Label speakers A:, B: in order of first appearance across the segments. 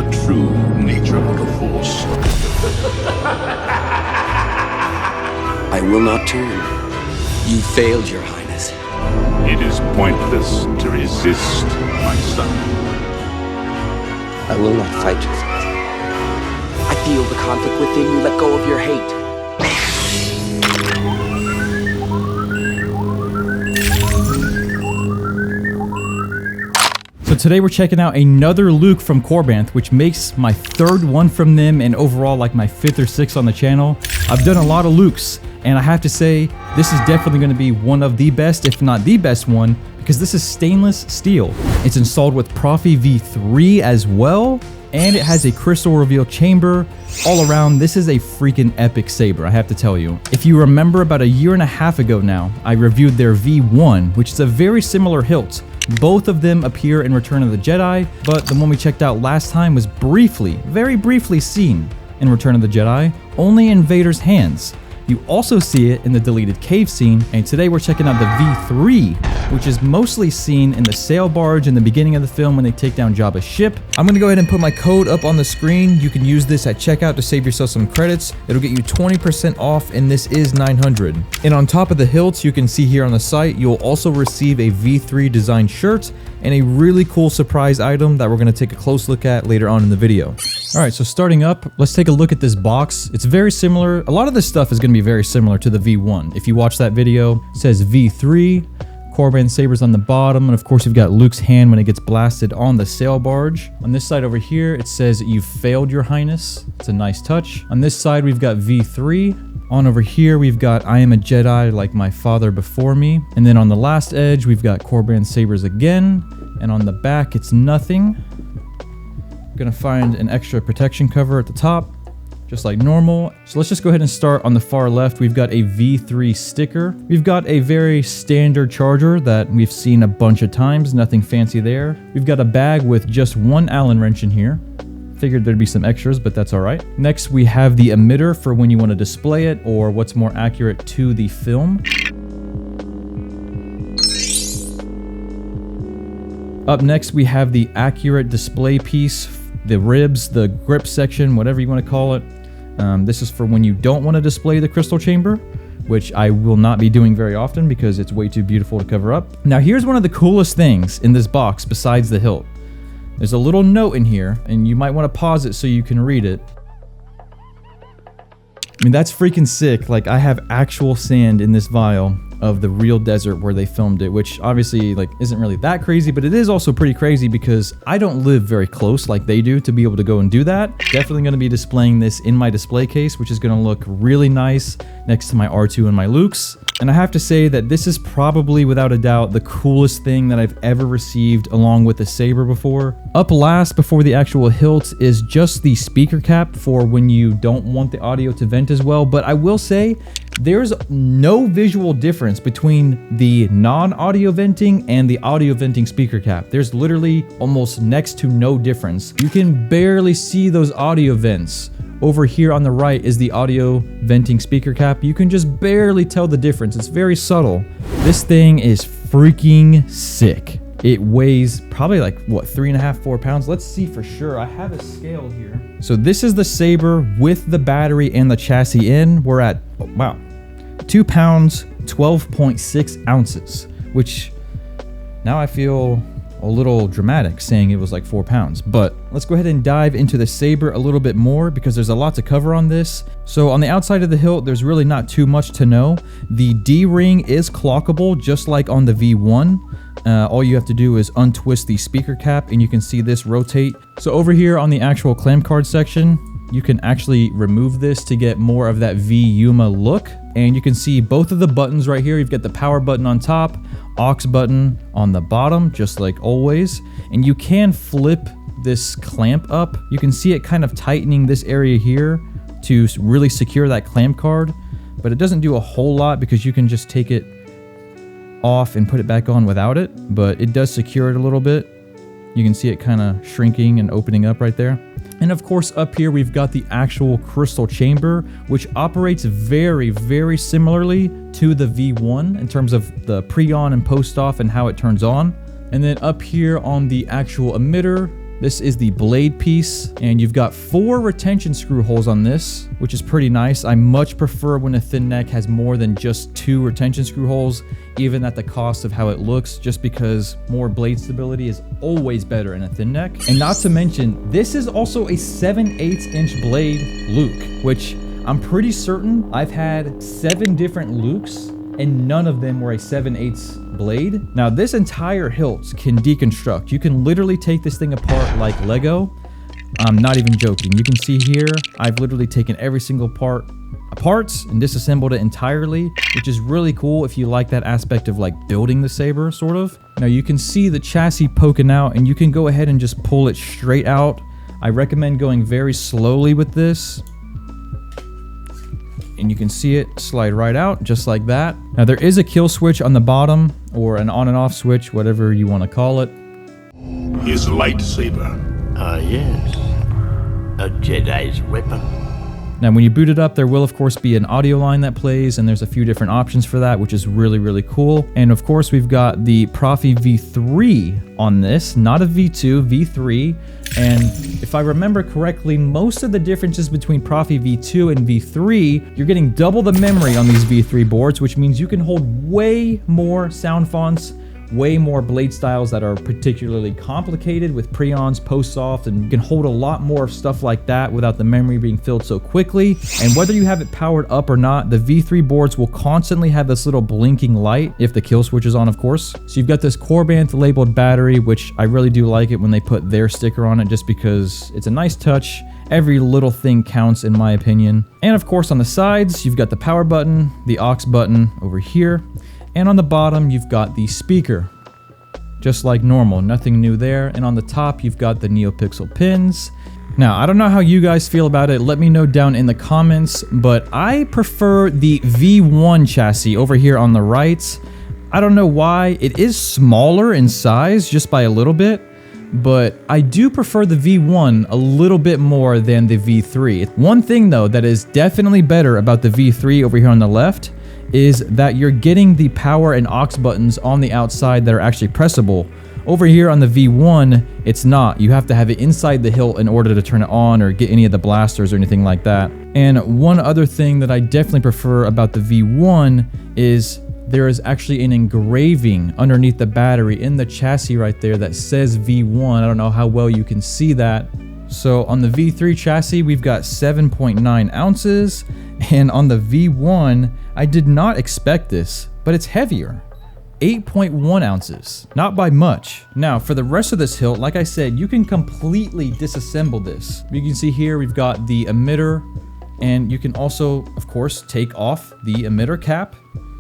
A: the true nature of the Force.
B: I will not turn. You failed, Your Highness.
A: It is pointless to resist, my son.
B: I will not fight your fight. I feel the conflict within you. Let go of your hate.
C: So today we're checking out another Luke from Korbanth, which makes my third one from them and overall like my 5th or 6th on the channel. I've done a lot of Lukes, and I have to say this is definitely going to be one of the best, if not the best one, because this is stainless steel. It's installed with Profi V3 as well, and it has a crystal reveal chamber. All around, this is a freaking epic saber, I have to tell you. If you remember, about a year and a half ago now, I reviewed their V1, which is a very similar hilt. Both of them appear in Return of the Jedi, but the one we checked out last time was briefly, very briefly seen in Return of the Jedi, only in Vader's hands. You also see it in the deleted cave scene, and today we're checking out the V3, which is mostly seen in the sail barge in the beginning of the film when they take down Jabba's ship. I'm gonna go ahead and put my code up on the screen. You can use this at checkout to save yourself some credits. It'll get you 20% off, and this is 900. And on top of the hilts, you can see here on the site, you'll also receive a V3 design shirt and a really cool surprise item that we're gonna take a close look at later on in the video. All right, so starting up, let's take a look at this box. It's very similar. A lot of this stuff is gonna be very similar to the V1. If you watch that video, it says V3, Korbanth sabers on the bottom, and of course you've got Luke's hand when it gets blasted on the sail barge. On this side over here, it says you've failed, Your Highness. It's a nice touch. On this side, we've got V3. On over here, we've got I am a Jedi like my father before me. And then on the last edge, we've got Korbanth sabers again. And on the back, it's nothing. Gonna find an extra protection cover at the top, just like normal. So let's just go ahead and start on the far left. We've got a V3 sticker. We've got a very standard charger that we've seen a bunch of times, nothing fancy there. We've got a bag with just one Allen wrench in here. Figured there'd be some extras, but that's all right. Next, we have the emitter for when you want to display it, or what's more accurate, to the film. Up next, we have the accurate display piece, the ribs, the grip section, whatever you want to call it. This is for when you don't want to display the crystal chamber, which I will not be doing very often because it's way too beautiful to cover up. Now, here's one of the coolest things in this box besides the hilt. There's a little note in here, and you might want to pause it so you can read it. I mean, that's freaking sick. Like, I have actual sand in this vial of the real desert where they filmed it, which obviously like isn't really that crazy, but it is also pretty crazy because I don't live very close like they do to be able to go and do that. Definitely going to be displaying this in my display case, which is going to look really nice next to my R2 and my Lukes. And I have to say that this is probably, without a doubt, the coolest thing that I've ever received along with the saber before. Up last, before the actual hilt, is just the speaker cap for when you don't want the audio to vent as well. But I will say, there's no visual difference between the non-audio venting and the audio venting speaker cap. There's literally almost next to no difference. You can barely see those audio vents. Over here on the right is the audio venting speaker cap. You can just barely tell the difference. It's very subtle. This thing is freaking sick. It weighs probably like, what, 3.5, 4 pounds? Let's see for sure. I have a scale here. So this is the saber with the battery and the chassis in. We're at, oh, wow, 2 pounds, 12.6 ounces, which now I feel a little dramatic saying it was like 4 pounds. But let's go ahead and dive into the saber a little bit more because there's a lot to cover on this. So on the outside of the hilt, there's really not too much to know. The D-ring is clockable just like on the V1. All you have to do is untwist the speaker cap and you can see this rotate. So over here on the actual clamp card section, you can actually remove this to get more of that V-Yuma look. And you can see both of the buttons right here. You've got the power button on top, aux button on the bottom, just like always. And you can flip this clamp up. You can see it kind of tightening this area here to really secure that clamp card. But it doesn't do a whole lot because you can just take it off and put it back on without it. But it does secure it a little bit. You can see it kind of shrinking and opening up right there. And of course, up here, we've got the actual crystal chamber, which operates very, very similarly to the V1 in terms of the pre-on and post-off and how it turns on. And then up here on the actual emitter, This is the blade piece, and you've got 4 retention screw holes on this, which is pretty nice. I much prefer when a thin neck has more than just 2 retention screw holes, even at the cost of how it looks, just because more blade stability is always better in a thin neck. And not to mention, this is also a 7/8 inch blade Luke, which I'm pretty certain I've had 7 different Lukes and none of them were a 7/8 blade. Now this entire hilt can deconstruct. You can literally take this thing apart like Lego. I'm not even joking. You can see here, I've literally taken every single part apart and disassembled it entirely, which is really cool if you like that aspect of like building the saber, sort of. Now you can see the chassis poking out and you can go ahead and just pull it straight out. I recommend going very slowly with this. And you can see it slide right out just like that. Now there is a kill switch on the bottom, or an on and off switch, whatever you want to call it.
A: His lightsaber.
D: Ah, yes. A Jedi's weapon.
C: Now when you boot it up, there will of course be an audio line that plays, and there's a few different options for that, which is really, really cool. And of course we've got the Profi V3 on this, not a V2, V3. And if I remember correctly, most of the differences between Profi V2 and V3, you're getting double the memory on these V3 boards, which means you can hold way more sound fonts, way more blade styles that are particularly complicated with preons, post-soft, and you can hold a lot more stuff like that without the memory being filled so quickly. And whether you have it powered up or not, the V3 boards will constantly have this little blinking light if the kill switch is on, of course. So you've got this Corband labeled battery, which I really do like it when they put their sticker on it, just because it's a nice touch. Every little thing counts in my opinion. And of course on the sides, you've got the power button, the aux button over here. And on the bottom, you've got the speaker, just like normal, nothing new there. And on the top, you've got the NeoPixel pins. Now, I don't know how you guys feel about it. Let me know down in the comments, but I prefer the V1 chassis over here on the right. I don't know why. It is smaller in size, just by a little bit, but I do prefer the V1 a little bit more than the V3. One thing though that is definitely better about the V3 over here on the left is that you're getting the power and aux buttons on the outside that are actually pressable. Over here on the V1, it's not. You have to have it inside the hilt in order to turn it on or get any of the blasters or anything like that. And one other thing that I definitely prefer about the V1 is there is actually an engraving underneath the battery in the chassis right there that says V1. I don't know how well you can see that. So on the V3 chassis, we've got 7.9 ounces, and on the V1, I did not expect this, but it's heavier. 8.1 ounces, not by much. Now for the rest of this hilt, like I said, you can completely disassemble this. You can see here we've got the emitter, and you can also, of course, take off the emitter cap.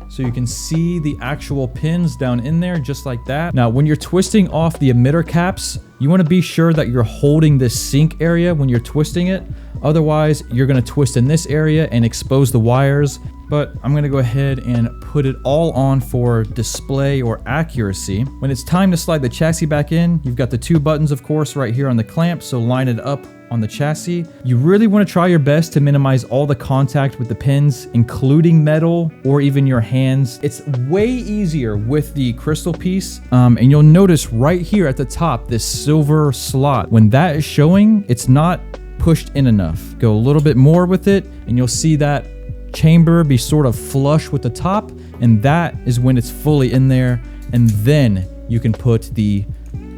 C: So you can see the actual pins down in there just like that. Now, when you're twisting off the emitter caps, you want to be sure that you're holding this sync area when you're twisting it. Otherwise, you're going to twist in this area and expose the wires. But I'm going to go ahead and put it all on for display or accuracy. When it's time to slide the chassis back in, you've got the 2 buttons, of course, right here on the clamp. So line it up on the chassis. You really want to try your best to minimize all the contact with the pins, including metal or even your hands. It's way easier with the crystal piece. And you'll notice right here at the top, this silver slot. When that is showing, it's not pushed in enough. Go a little bit more with it and you'll see that chamber be sort of flush with the top, and that is when it's fully in there, and then you can put the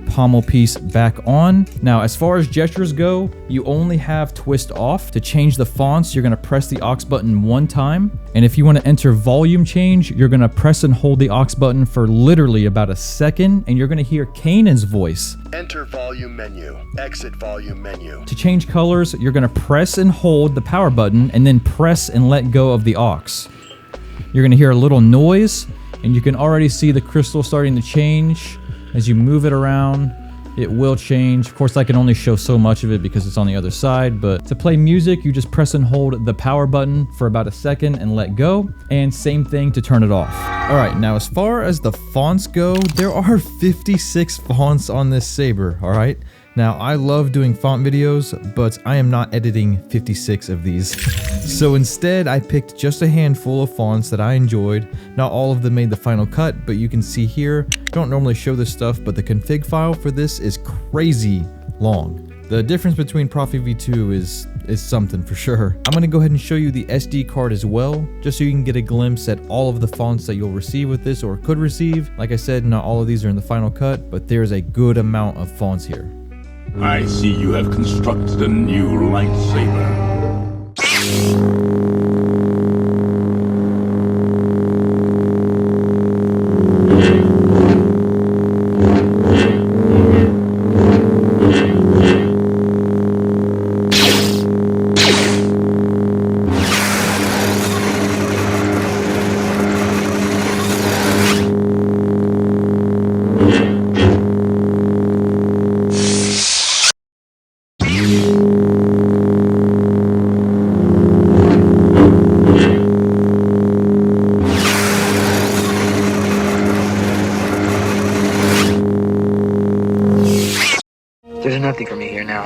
C: pommel piece back on. Now, as far as gestures go, you only have twist off. To change the fonts, you're going to press the aux button 1 time, and if you want to enter volume change, you're going to press and hold the aux button for literally about a second, and you're going to hear Kanan's voice.
E: Enter volume menu, exit volume menu.
C: To change colors, you're going to press and hold the power button and then press and let go of the aux. You're going to hear a little noise, and you can already see the crystal starting to change. As you move it around, it will change. Of course, I can only show so much of it because it's on the other side, but to play music, you just press and hold the power button for about a second and let go, and same thing to turn it off. All right, now as far as the fonts go, there are 56 fonts on this saber, all right? Now, I love doing font videos, but I am not editing 56 of these. So instead, I picked just a handful of fonts that I enjoyed. Not all of them made the final cut, but you can see here, I don't normally show this stuff, but the config file for this is crazy long. The difference between Profi V2 is something for sure. I'm gonna go ahead and show you the SD card as well, just so you can get a glimpse at all of the fonts that you'll receive with this or could receive. Like I said, not all of these are in the final cut, but there's a good amount of fonts here.
A: I see you have constructed a new lightsaber.
F: There's nothing for me here now.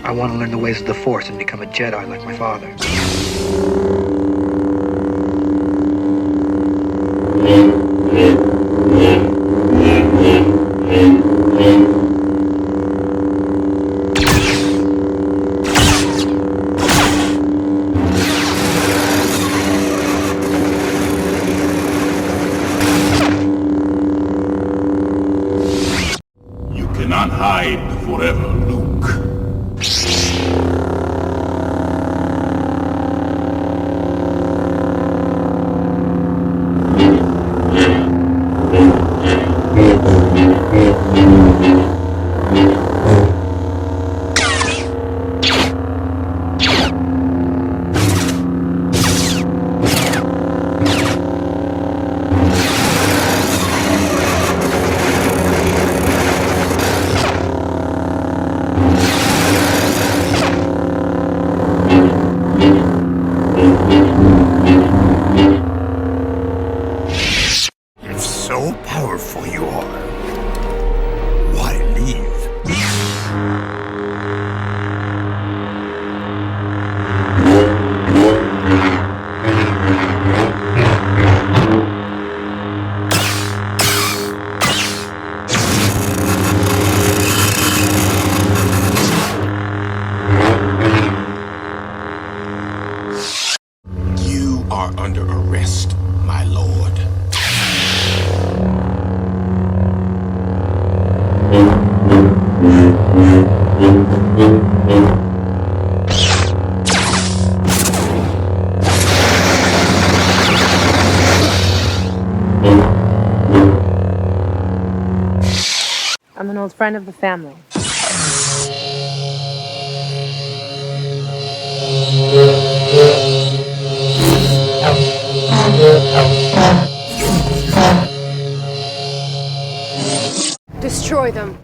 F: I want to learn the ways of the Force and become a Jedi like my father.
A: You cannot hide forever, Luke.
D: If so powerful you are, why leave? You are under arrest, my lord.
G: I'm an old friend of the family.
H: Destroy them.